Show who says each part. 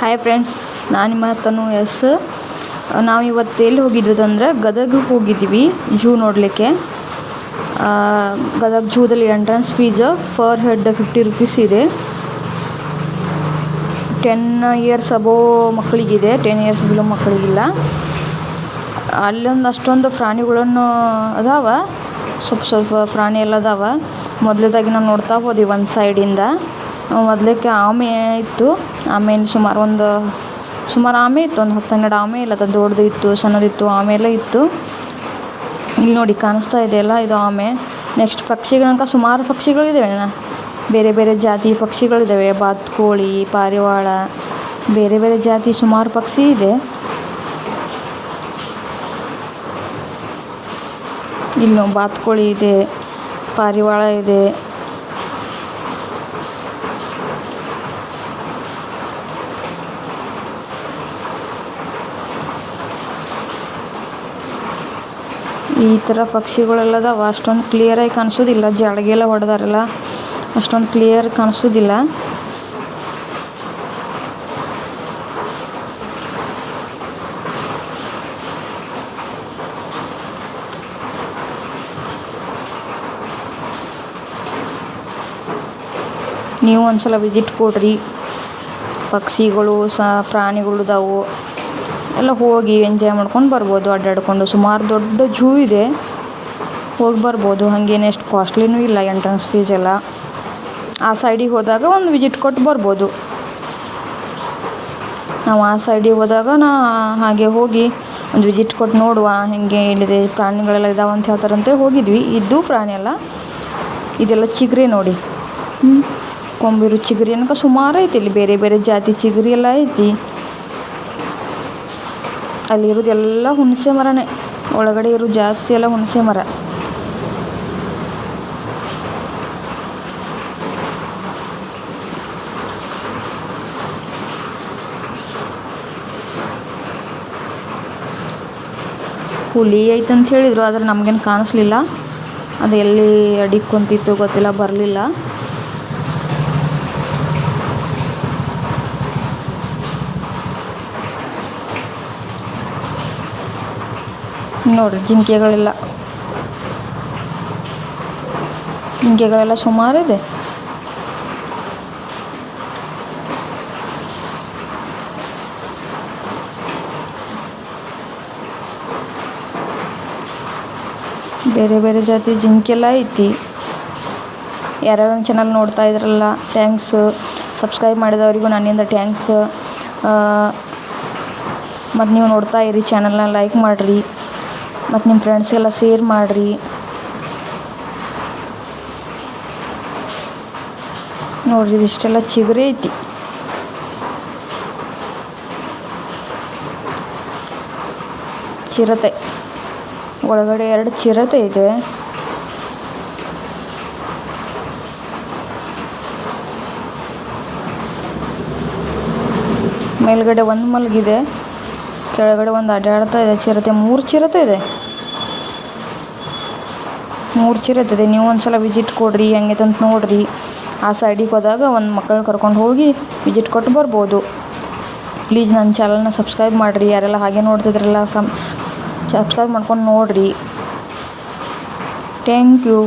Speaker 1: Hi friends, ನಾನು ನಿಮ್ಮ ತನು S. ನಾವು ಇವತ್ತು ಎಲ್ಲಿ ಹೋಗಿದ್ವಿ ಅಂದರೆ ಗದಗ ಹೋಗಿದ್ವಿ ಝೂ ನೋಡಲಿಕ್ಕೆ. ಗದಗ ಝೂದಲ್ಲಿ entrance fees per head 50 rupees ಇದೆ. 10 ಇಯರ್ಸ್ ಅಬೋ ಮಕ್ಕಳಿಗಿದೆ, 10 ಇಯರ್ಸ್ ಬಿಲೋ ಮಕ್ಕಳಿಗಿಲ್ಲ. ಅಲ್ಲೊಂದು ಅಷ್ಟೊಂದು ಪ್ರಾಣಿಗಳನ್ನು ಅದಾವ, ಸ್ವಲ್ಪ ಪ್ರಾಣಿ ಎಲ್ಲ ಅದಾವ. ಮೊದಲೇದಾಗಿ ನಾವು ನೋಡ್ತಾ ಹೋದ್ವಿ ಒಂದು ಸೈಡಿಂದ. ಮೊದಲಕ್ಕೆ ಆಮೆ ಇತ್ತು. ಆಮೇಲೆ ಸುಮಾರು ಆಮೆ ಇತ್ತು, ಒಂದು 10-12 ಆಮೆ ಇಲ್ಲ, ಅದು ದೊಡ್ಡದು ಇತ್ತು, ಸಣ್ಣದಿತ್ತು, ಆಮೆ ಎಲ್ಲ ಇತ್ತು. ಇಲ್ಲಿ ನೋಡಿ ಕಾಣಿಸ್ತಾ ಇದೆಯಲ್ಲ, ಇದು ಆಮೆ. ನೆಕ್ಸ್ಟ್ ಪಕ್ಷಿಗಳಂಕ ಸುಮಾರು ಪಕ್ಷಿಗಳಿದ್ದಾವೆ, ಬೇರೆ ಬೇರೆ ಜಾತಿ ಪಕ್ಷಿಗಳಿದ್ದಾವೆ. ಬಾತುಕೋಳಿ, ಪಾರಿವಾಳ, ಬೇರೆ ಬೇರೆ ಜಾತಿ ಸುಮಾರು ಪಕ್ಷಿ ಇದೆ. ಇಲ್ಲಿ ಬಾತುಕೋಳಿ ಇದೆ, ಪಾರಿವಾಳ ಇದೆ. ಈ ಥರ ಪಕ್ಷಿಗಳೆಲ್ಲದಾವ. ಅಷ್ಟೊಂದು ಕ್ಲಿಯರಾಗಿ ಕಾಣಿಸೋದಿಲ್ಲ, ಜಳಗೆಲ್ಲ ಹೊಡೆದಾರಲ್ಲ, ಅಷ್ಟೊಂದು ಕ್ಲಿಯರ್ ಕಾಣಿಸೋದಿಲ್ಲ. ನೀವು ಒಂದ್ಸಲ ವಿಸಿಟ್ ಕೊಡ್ರಿ. ಪಕ್ಷಿಗಳು ಪ್ರಾಣಿಗಳಿದಾವು, ಎಲ್ಲ ಹೋಗಿ ಎಂಜಾಯ್ ಮಾಡ್ಕೊಂಡು ಬರ್ಬೋದು, ಅಡ್ಡಾಡ್ಕೊಂಡು. ಸುಮಾರು ದೊಡ್ಡ ಝೂ ಇದೆ, ಹೋಗಿ ಬರ್ಬೋದು. ಹಾಗೇನು ಎಷ್ಟು ಕಾಸ್ಟ್ಲಿನೂ ಇಲ್ಲ ಎಂಟ್ರೆನ್ಸ್ ಫೀಸ್ ಎಲ್ಲ. ಆ ಸೈಡಿಗೆ ಹೋದಾಗ ಒಂದು ವಿಸಿಟ್ ಕೊಟ್ಟು ಬರ್ಬೋದು. ನಾವು ಆ ಸೈಡಿಗೆ ಹೋದಾಗ ಹಾಗೆ ಹೋಗಿ ಒಂದು ವಿಸಿಟ್ ಕೊಟ್ಟು ನೋಡುವ ಹೇಗೆ ಇಲ್ಲಿದೆ, ಪ್ರಾಣಿಗಳೆಲ್ಲ ಇದಾವೆ ಅಂತ ಹೇಳ್ತಾರಂತೆ ಹೋಗಿದ್ವಿ. ಇದ್ದು ಪ್ರಾಣಿ ಎಲ್ಲ, ಇದೆಲ್ಲ ಚಿಗ್ರೆ ನೋಡಿ, ಕೊಂಬಿರು ಚಿಗರಿ ಅನ್ನಕ ಸುಮಾರು ಐತಿ. ಇಲ್ಲಿ ಬೇರೆ ಬೇರೆ ಜಾತಿ ಚಿಗರಿ ಎಲ್ಲ ಐತಿ. ಅಲ್ಲಿರೋದೆಲ್ಲ ಹುಣಸೆ ಮರನೇ, ಒಳಗಡೆ ಇರೋ ಜಾಸ್ತಿ ಎಲ್ಲ ಹುಣಸೆ ಮರ. ಹುಲಿ ಐತಂತ ಹೇಳಿದರು, ಆದರೆ ನಮಗೇನು ಕಾಣಿಸ್ಲಿಲ್ಲ. ಅದು ಎಲ್ಲಿ ಅಡಿಕೊಂತಿತ್ತು ಗೊತ್ತಿಲ್ಲ, ಬರಲಿಲ್ಲ. ನೋಡಿರಿ ಜಿಂಕೆಗಳೆಲ್ಲ ಸುಮಾರು ಇದೆ. ಬೇರೆ ಬೇರೆ ಜಾತಿ ಜಿಂಕೆ ಎಲ್ಲ ಐತಿ. ಯಾರ್ಯಾರು ನನ್ನ ಚಾನಲ್ ನೋಡ್ತಾ ಇದ್ರಲ್ಲ, ಥ್ಯಾಂಕ್ಸ್. ಸಬ್ಸ್ಕ್ರೈಬ್ ಮಾಡಿದವರಿಗೂ ನನ್ನಿಂದ ಥ್ಯಾಂಕ್ಸ್. ಮತ್ತು ನೀವು ನೋಡ್ತಾ ಇರಿ, ಚಾನಲ್ನ ಲೈಕ್ ಮಾಡಿರಿ, ಮತ್ತು ನಿಮ್ಮ ಫ್ರೆಂಡ್ಸ್ಗೆಲ್ಲ ಶೇರ್ ಮಾಡಿರಿ. ನೋಡಿರಿ, ಇದಿಷ್ಟೆಲ್ಲ ಚಿಗುರೆ ಐತಿ. ಚಿರತೆ ಒಳಗಡೆ 2 ಚಿರತೆ ಇದೆ. ಮೇಲ್ಗಡೆ ಒಂದು ಮಲಗಿದೆ, ಕೆಳಗಡೆ ಒಂದು ಅಡ್ಡಾಡ್ತಾ ಇದೆ ಚಿರತೆ. 3 ಚಿರತೆ ಇದೆ, 3 ಚಿರತೆ ಇದೆ. ನೀವು ಒಂದ್ಸಲ ವಿಸಿಟ್ ಕೊಡ್ರಿ, ಹೆಂಗೈತಂತ ನೋಡ್ರಿ. ಆ ಸೈಡಿಗೆ ಹೋದಾಗ ಒಂದು ಮಕ್ಕಳನ್ನ ಕರ್ಕೊಂಡು ಹೋಗಿ ವಿಸಿಟ್ ಕೊಟ್ಟು ಬರ್ಬೋದು. ಪ್ಲೀಸ್ ನನ್ನ ಚಾನಲ್ನ ಸಬ್ಸ್ಕ್ರೈಬ್ ಮಾಡಿರಿ. ಯಾರೆಲ್ಲ ಹಾಗೆ ನೋಡ್ತಿದ್ರಲ್ಲ, ಸಬ್ಸ್ಕ್ರೈಬ್ ಮಾಡ್ಕೊಂಡು ನೋಡಿರಿ. Thank you.